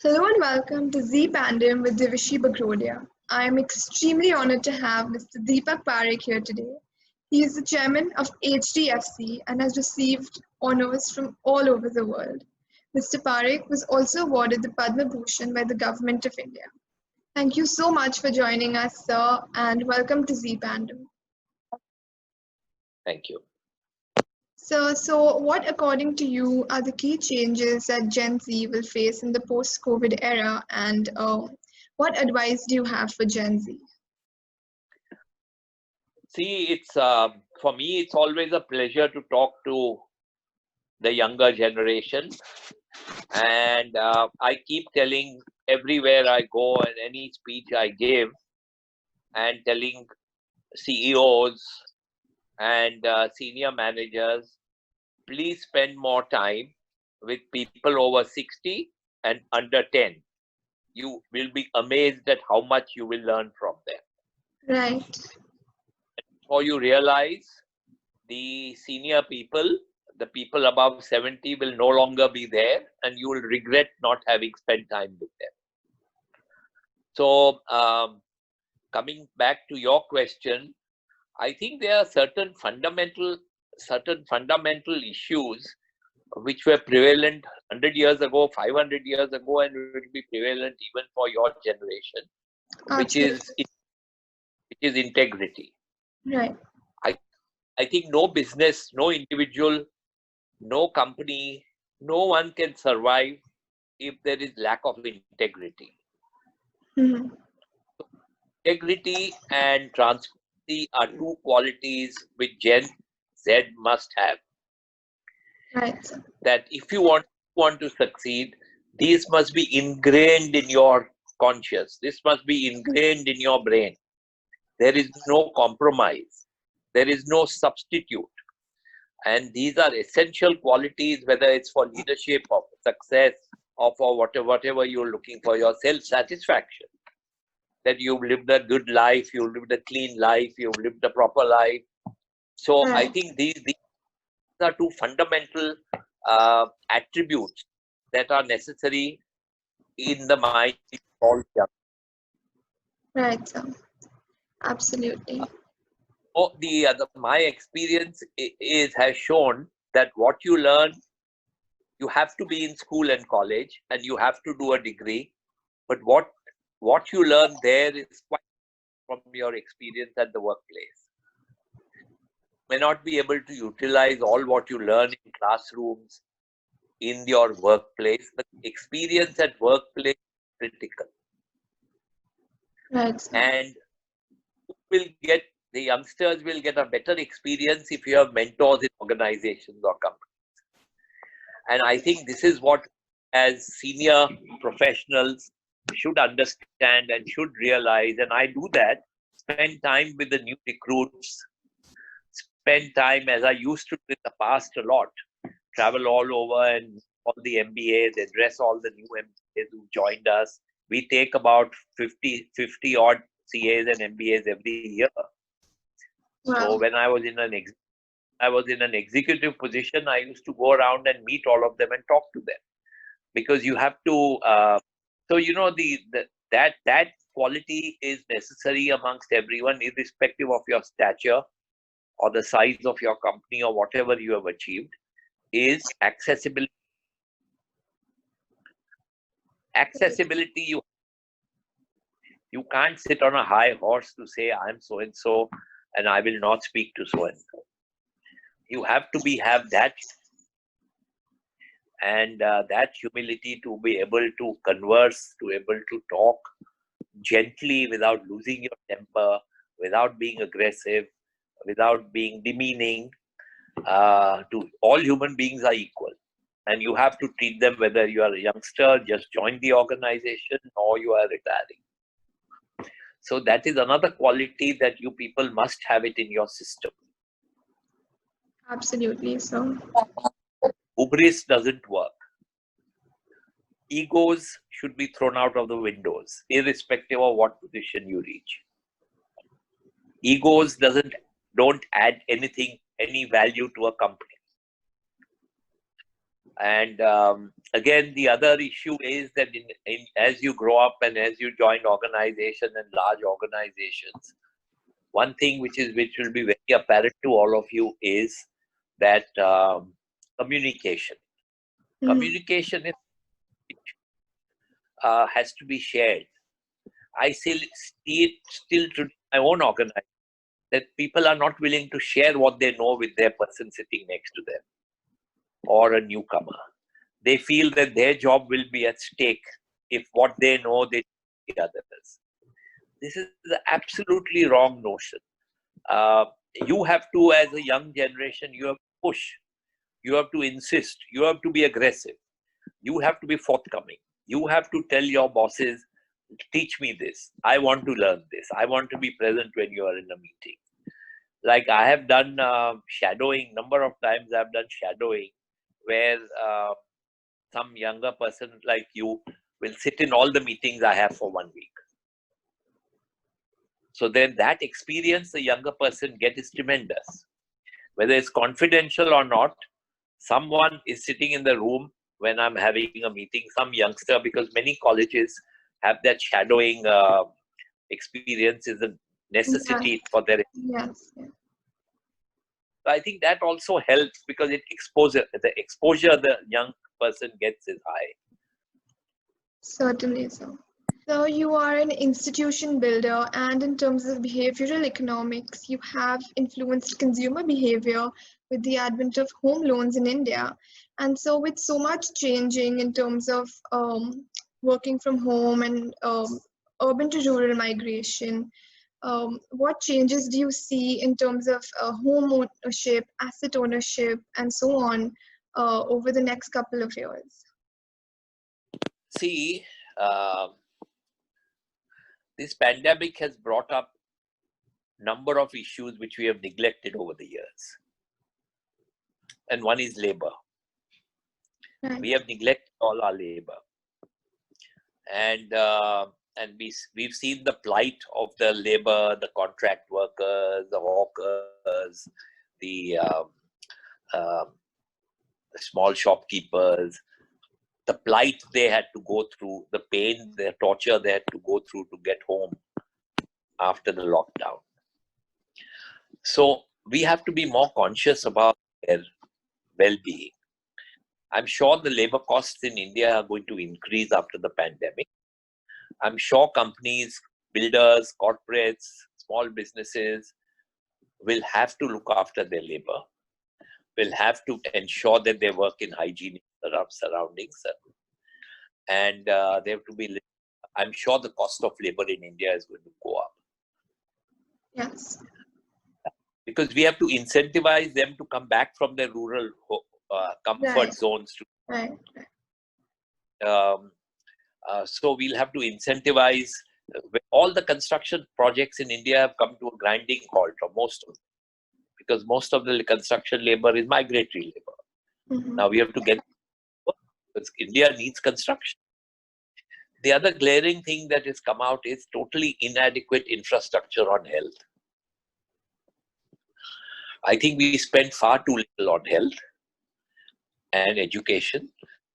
Hello and welcome to Z Pandem with Divyasri Bagrodia. I am extremely honored to have Mr. Deepak Parekh here today. He is the chairman of HDFC and has received honors from all over the world. Mr. Parekh was also awarded the Padma Bhushan by the Government of India. Thank you so much for joining us, sir, and welcome to Z Pandem. Thank you. So what, according to you, are the key changes that Gen Z will face in the post-COVID era, and what advice do you have for Gen Z? See, it's for me, it's always a pleasure to talk to the younger generation, and I keep telling everywhere I go and any speech I give, and telling CEOs and senior managers, please spend more time with people over 60 and under 10. You will be amazed at how much you will learn from them. Right. Before you realize, the senior people, the people above 70 will no longer be there, and you will regret not having spent time with them. So coming back to your question, I think there are certain fundamental issues which were prevalent 100 years ago, 500 years ago, and will be prevalent even for your generation, which is integrity. Right. I think no business, no individual, no company, no one can survive if there is lack of integrity. Mm-hmm. Integrity and transparency are two qualities which Gen Z must have. Right. That if you want to succeed, these must be ingrained in your conscious. This must be ingrained in your brain. There is no compromise. There is no substitute. And these are essential qualities, whether it's for leadership or success or for whatever you're looking for, your self-satisfaction. That you've lived a good life, you've lived a clean life, you've lived a proper life. So Right. I think these are two fundamental attributes that are necessary in the mind of all young. Right, sir. Absolutely. My experience has shown that what you learn, you have to be in school and college, and you have to do a degree. But what you learn there is quite from your experience at the workplace. You may not be able to utilize all what you learn in classrooms in your workplace, but experience at workplace is critical. Right, sir. And the youngsters will get a better experience if you have mentors in organizations or companies. And I think this is what, as senior professionals, should understand and should realize. And I do that, spend time with the new recruits, spend time, as I used to do in the past a lot, travel all over and all the MBAs, address all the new MBAs who joined us. We take about 50 odd CAs and MBAs every year. Wow. So when I was in an executive position, I used to go around and meet all of them and talk to them, because you have to. So you know that quality is necessary amongst everyone, irrespective of your stature or the size of your company or whatever you have achieved, is accessibility. Accessibility, you can't sit on a high horse to say I'm so and so and I will not speak to so and so. You have to have that and that humility to be able to converse, to able to talk gently without losing your temper, without being aggressive, without being demeaning. To all human beings are equal, and you have to treat them whether you are a youngster, just joined the organization, or you are retiring. So that is another quality that you people must have it in your system. Absolutely, sir. Hubris doesn't work. Egos should be thrown out of the windows, irrespective of what position you reach. Egos don't add anything, any value to a company. And again, the other issue is that as you grow up and as you join organizations and large organizations, one thing which will be very apparent to all of you is that communication. Communication has to be shared. I see it still to my own organization that people are not willing to share what they know with their person sitting next to them or a newcomer. They feel that their job will be at stake if what they know they tell the others. This is the absolutely wrong notion. You have to, as a young generation, you have to push, you have to insist, you have to be aggressive, you have to be forthcoming, you have to tell your bosses, teach me this, I want to learn this, I want to be present when you are in a meeting. Like I have done shadowing, number of times I've done shadowing where some younger person like you will sit in all the meetings I have for 1 week. So then that experience the younger person gets is tremendous. Whether it's confidential or not, someone is sitting in the room when I'm having a meeting, some youngster, because many colleges have that shadowing experience is a necessity for their. Yes. So I think that also helps because the exposure the young person gets is high. Certainly so. So you are an institution builder, and in terms of behavioral economics, you have influenced consumer behavior with the advent of home loans in India. And so with so much changing in terms of working from home and urban to rural migration, what changes do you see in terms of home ownership, asset ownership, and so on over the next couple of years? See, this pandemic has brought up number of issues which we have neglected over the years. And one is labor. Right. We have neglected all our labor. And we've seen the plight of the labor, the contract workers, the hawkers, the small shopkeepers, the plight they had to go through, the pain, the torture they had to go through to get home after the lockdown. So we have to be more conscious about their well-being. I'm sure the labor costs in India are going to increase after the pandemic. I'm sure companies, builders, corporates, small businesses will have to look after their labor, will have to ensure that they work in hygienic surroundings. And they have to be, I'm sure the cost of labor in India is going to go up. Yes. Because we have to incentivize them to come back from their rural comfort zones. Right. So we'll have to incentivize. All the construction projects in India have come to a grinding halt, or most of them, because most of the construction labor is migratory labor. Now we have to get, because India needs construction. The other glaring thing that has come out is totally inadequate infrastructure on health. I think we spend far too little on health and education.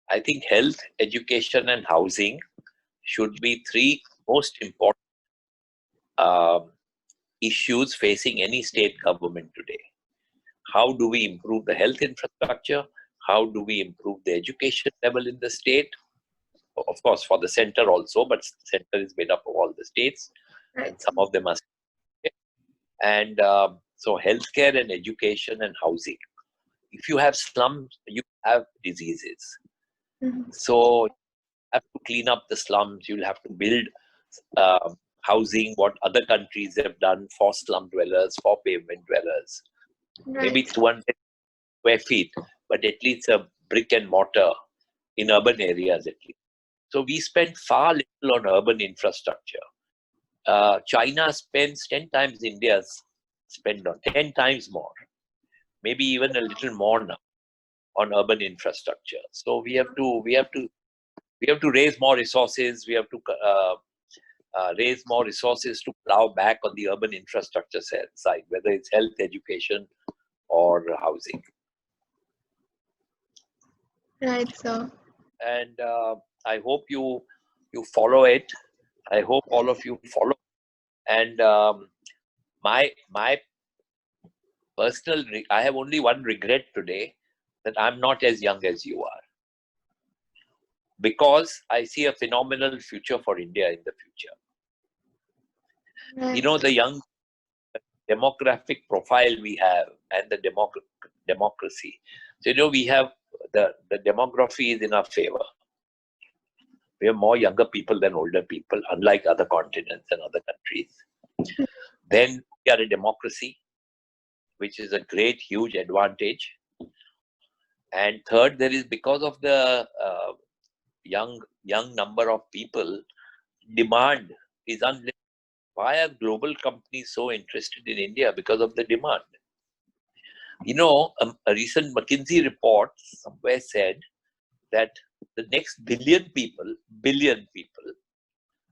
I think health, education, and housing should be three most important issues facing any state government today. How do we improve the health infrastructure? How do we improve the education level in the state? Of course, for the center also, but the center is made up of all the states, and some of them are state. And so healthcare and education and housing. If you have slums, you have diseases. So you have to clean up the slums. You'll have to build housing, what other countries have done for slum dwellers, for pavement dwellers. Maybe 200 square feet, but at least a brick and mortar in urban areas at least. So we spend far little on urban infrastructure. China spends 10 times India's spend on 10 times more, maybe even a little more now on urban infrastructure. So we have to raise more resources. We have to raise more resources to plow back on the urban infrastructure side, whether it's health, education, or housing. Right, sir. And I hope you follow it. I hope all of you follow. And my personal, I have only one regret today, that I'm not as young as you are, because I see a phenomenal future for India in the future. Right. You know, the young demographic profile we have, and the democracy. So, you know, we have the demography is in our favor. We have more younger people than older people, unlike other continents and other countries. Then we are a democracy, which is a great, huge advantage. And third, there is, because of the young number of people, demand is unlimited. Why are global companies so interested in India? Because of the demand. You know, a recent McKinsey report somewhere said that the next billion people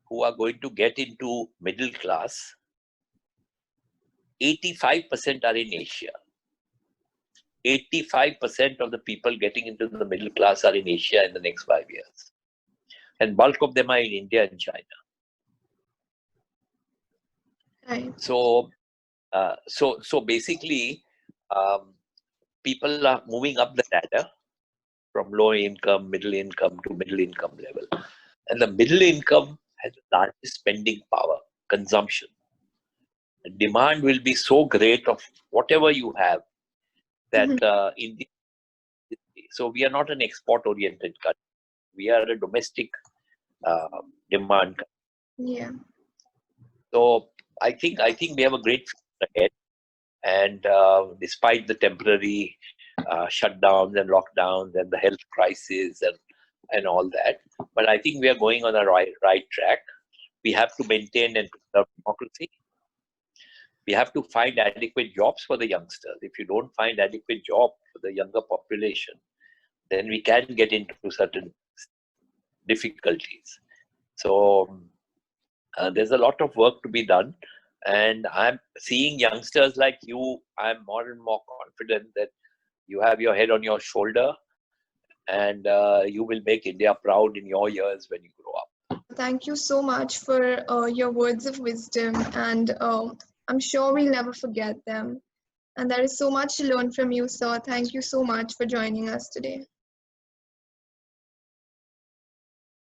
who are going to get into middle class, 85% are in Asia. 85% of the people getting into the middle class are in Asia in the next 5 years. And bulk of them are in India and China. Right. So basically, people are moving up the ladder from low income, middle income to middle income level. And the middle income has the largest spending power, consumption. The demand will be so great of whatever you have that so we are not an export-oriented country. We are a domestic demand country. Yeah. So I think we have a great future ahead. And despite the temporary shutdowns and lockdowns and the health crisis and all that, but I think we are going on a right track. We have to maintain and preserve democracy. We have to find adequate jobs for the youngsters. If you don't find adequate job for the younger population, then we can get into certain difficulties. So there's a lot of work to be done. And I'm seeing youngsters like you, I'm more and more confident that you have your head on your shoulder, and you will make India proud in your years when you grow up. Thank you so much for your words of wisdom, and I'm sure we'll never forget them. And there is so much to learn from you, sir. Thank you so much for joining us today.